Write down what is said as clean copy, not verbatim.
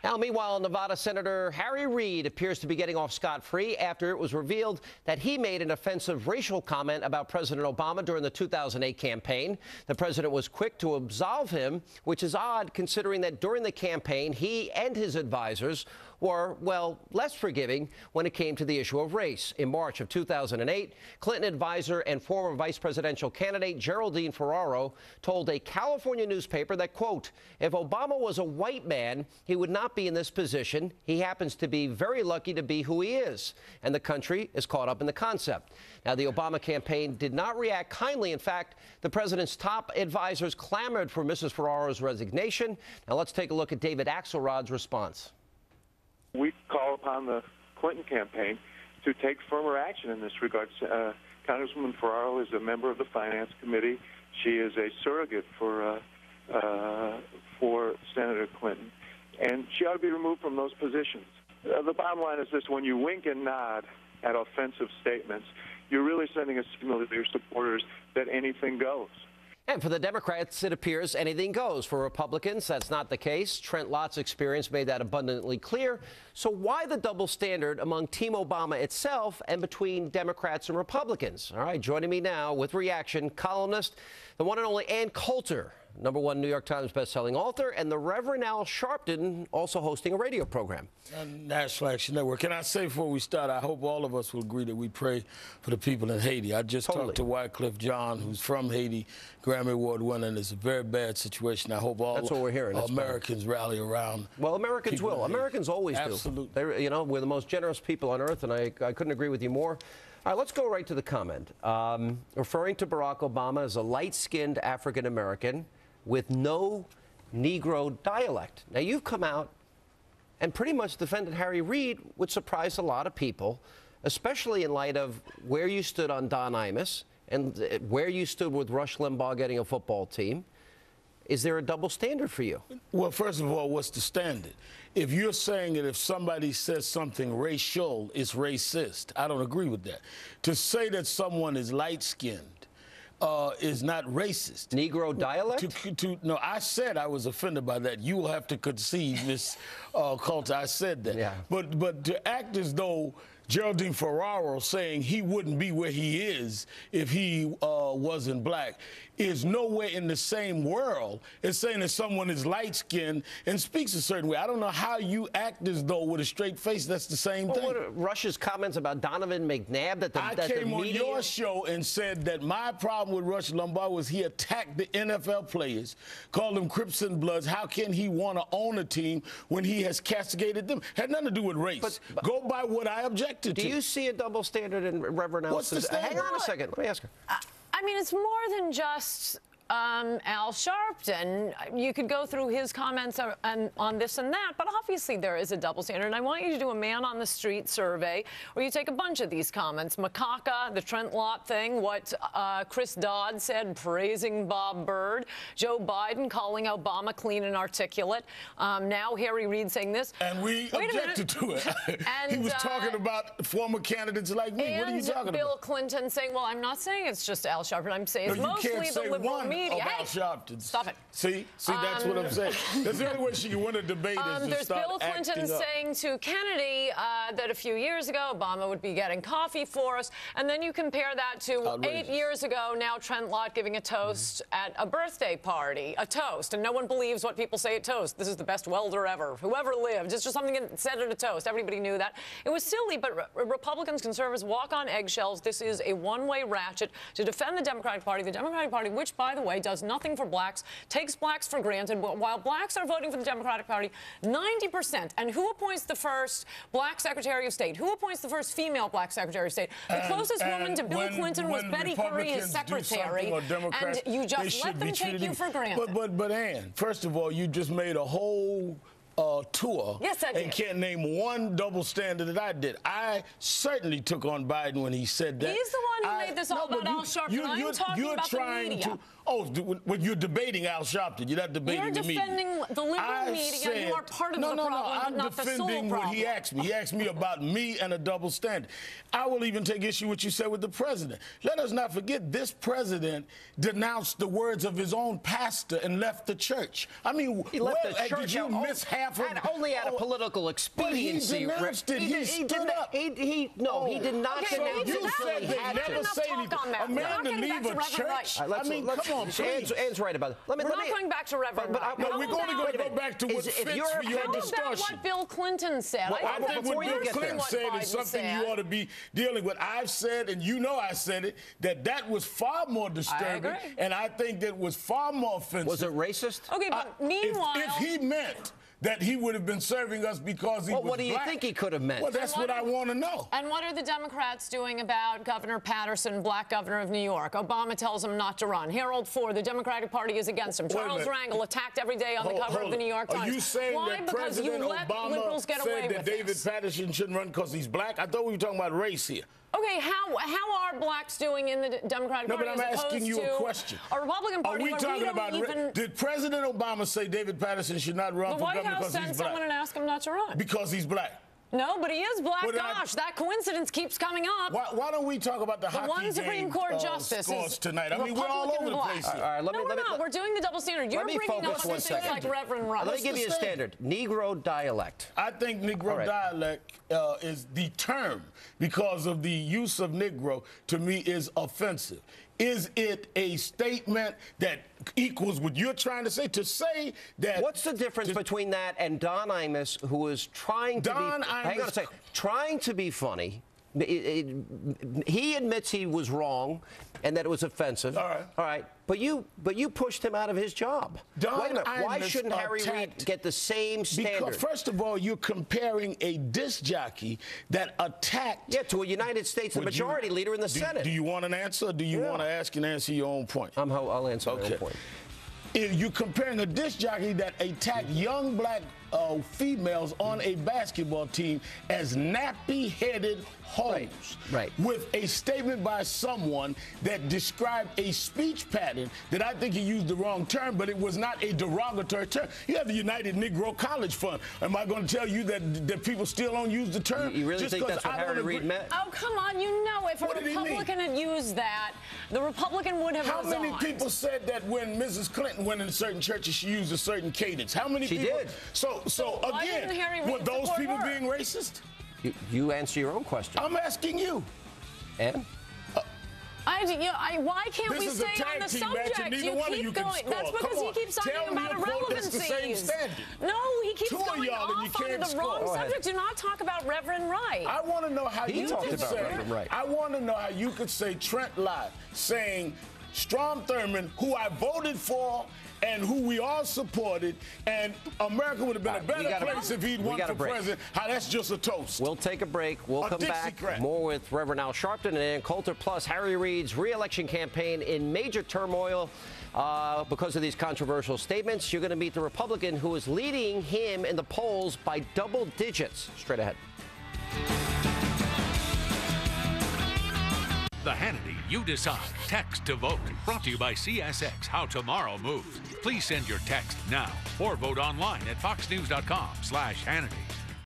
Now, meanwhile, Nevada Senator Harry Reid appears to be getting off scot-free after it was revealed that he made an offensive racial comment about President Obama during the 2008 campaign. The president was quick to absolve him, which is odd considering that during the campaign, he and his advisors were, well, less forgiving when it came to the issue of race. In March of 2008, Clinton advisor and former vice presidential candidate Geraldine Ferraro told a California newspaper that, quote, if Obama was a white man, he would not be in this position. He happens to be very lucky to be who he is. And the country is caught up in the concept. Now, the Obama campaign did not react kindly. In fact, the president's top advisors clamored for Mrs. Ferraro's resignation. Now, let's take a look at David Axelrod's response. We call upon the Clinton campaign to take firmer action in this regard. Congresswoman Ferraro is a member of the Finance Committee. She is a surrogate for Senator Clinton, and she ought to be removed from those positions. The bottom line is this: when you wink and nod at offensive statements, you're really sending a signal to your supporters that anything goes. And for the Democrats, it appears anything goes. For Republicans, that's not the case. Trent Lott's experience made that abundantly clear. So why the double standard among Team Obama itself and between Democrats and Republicans? All right, joining me now with reaction, columnist, the one and only Ann Coulter, #1 New York Times bestselling author, and the Reverend Al Sharpton, also hosting a radio program. National Action Network. Can I say before we start, I hope all of us will agree that we pray for the people in Haiti. I just talked to Wycliffe John, who's from Haiti, Grammy Award winner, and it's a very bad situation. I hope all That's what we're hearing. Americans rally around. Well, Americans will. Americans always do. Absolutely. You know, we're the most generous people on earth, and I couldn't agree with you more. All right, let's go right to the comment. Referring to Barack Obama as a light-skinned African-American with no Negro dialect. Now, you've come out and pretty much defended Harry Reid, which surprised a lot of people, especially in light of where you stood on Don Imus and where you stood with Rush Limbaugh getting a football team. Is there a double standard for you? Well, first of all, what's the standard? If you're saying that if somebody says something racial, it's racist, I don't agree with that. To say that someone is light-skinned is not racist. Negro dialect? No, I said I was offended by that. You will have to concede, Ms. Coulter. I said that. Yeah. But to act as though Geraldine Ferraro saying he wouldn't be where he is if he wasn't black is nowhere in the same world as saying that someone is light-skinned and speaks a certain way. I don't know how you act as though with a straight face that's the same thing. What, Rush's comments about Donovan McNabb that the I came on your show and said that my problem with Rush Limbaugh was he attacked the NFL players, called them Crips and Bloods. How can he want to own a team when he has castigated them? Had nothing to do with race. But go by what I objected to. Do you see a double standard in Reverend Al? What's the standard? Hang on a second. Let me ask her. I mean, it's more than just Al Sharpton. You could go through his comments on this and that, but obviously there is a double standard. And I want you to do a man-on-the-street survey where you take a bunch of these comments. Macaca, the Trent Lott thing, what Chris Dodd said, praising Bob Byrd, Joe Biden calling Obama clean and articulate, now Harry Reid saying this. And we objected to it. And, he was talking about former candidates like me. What are you talking about? And Bill Clinton saying, well, I'm not saying it's just Al Sharpton. I'm saying it's mostly the liberal media. About Sharpton. Stop it. See, that's what I'm saying. That's the only way she can win a debate is to start Bill Clinton saying to Kennedy that a few years ago Obama would be getting coffee for us, and then you compare that to 8 years ago, now Trent Lott giving a toast at a birthday party, a toast, and no one believes what people say at toast. This is the best welder ever, whoever lived. It's just something said at a toast. Everybody knew that. It was silly, but Republicans, conservatives walk on eggshells. This is a one-way ratchet to defend the Democratic Party, which, by the way, does nothing for blacks, takes blacks for granted. While blacks are voting for the Democratic Party, 90%. And who appoints the first black Secretary of State? Who appoints the first female black Secretary of State? The closest woman to Bill Clinton was Betty Curry, his secretary. And you just let them take you for granted. But Ann, first of all, you just made a whole tour. Yes, I did. And can't name one double standard that I did. I certainly took on Biden when he said that. He's the one who made this all about Al Sharpton. I'm talking about the media. When you're debating Al Sharpton, you're not debating the media. You're defending the liberal media. You are part of the problem, I'm not the sole defending problem. what he asked me. He asked me about me and a double standard. I will even take issue with what you said with the president. Let us not forget this president denounced the words of his own pastor and left the church. I mean, he left the church. Did you miss half of it? Only out of political expediency. But he denounced it. He stood up. He did not denounce it. You said they never say anything. A man to leave a church? I mean, come on, please. Anne's right about it. We're not going back to Reverend Wright. No, we're going to go back to what fits for your discussion. How about what Bill Clinton said? I think what Bill Clinton said is something you ought to be dealing with. I've said, and you know I said it, that was far more disturbing, and I think that was far more offensive. Was it racist? Okay, but meanwhile... If he meant that he would have been serving us because he was black. What do you think he could have meant? Well, that's what I want to know. And what are the Democrats doing about Governor Patterson, black governor of New York? Obama tells him not to run. Harold Ford, the Democratic Party is against him. Charles Rangel attacked every day on the cover of the New York Times. Are you saying that President Obama said that David Patterson shouldn't run because he's black? I thought we were talking about race here. Okay, how are blacks doing in the Democratic Party? No, but I'm asking you a question. A Republican Party. Are we talking about? Did President Obama say David Patterson should not run for governor because he's black? The White House sent someone and asked him not to run. Because he's black. No, but he is black. Gosh, that coincidence keeps coming up. Why don't we talk about the hockey one Supreme Court justice scores tonight? I mean, we're all over the place here. All right, we're not. We're doing the double standard. You're bringing up things like Reverend Wright. Let me give you a standard. Negro dialect. I think Negro dialect is the term, because of the use of Negro, to me is offensive. Is it a statement that equals what you're trying to say? To say that... What's the difference between that and Don Imus, who was trying to hang on a second, trying to be funny? He admits he was wrong and that it was offensive. All right. But you pushed him out of his job. Wait a minute. Why shouldn't Harry Reid get the same standard? Because, first of all, you're comparing a disc jockey that attacked... Yeah, to a United States majority leader in the Senate. Do you want an answer, or do you want to ask and answer your own point? I'll answer my own point. If you're comparing a disc jockey that attacked young black females on a basketball team as nappy-headed hoes, with a statement by someone that described a speech pattern that I think he used the wrong term, but it was not a derogatory term. You have the United Negro College Fund. Am I going to tell you that people still don't use the term? You really think that's what Harry Reid meant? Oh, come on. You know, if a Republican had used that, the Republican would have resigned. How many people said that when Mrs. Clinton went in certain churches, she used a certain cadence? How many people? She did. So again, were those people being racist? You answer your own question. I'm asking you. And? Why can't we stay on the subject? You keep going. That's because he keeps talking about irrelevancies. No, he keeps going off on the wrong subject. Do not talk about Reverend Wright. I want to know how you could say. Reverend Wright. I want to know how you could say Trent Lott saying Strom Thurmond, who I voted for and who we all supported, and America would have been a better place if he'd won for president. How that's just a toast. We'll take a break. We'll come back. More with Reverend Al Sharpton and Ann Coulter, plus Harry Reid's re-election campaign in major turmoil because of these controversial statements. You're going to meet the Republican who is leading him in the polls by double digits. Straight ahead. The Hannity You Decide. Text to vote. Brought to you by CSX, How Tomorrow Moves. Please send your text now or vote online at foxnews.com/Hannity.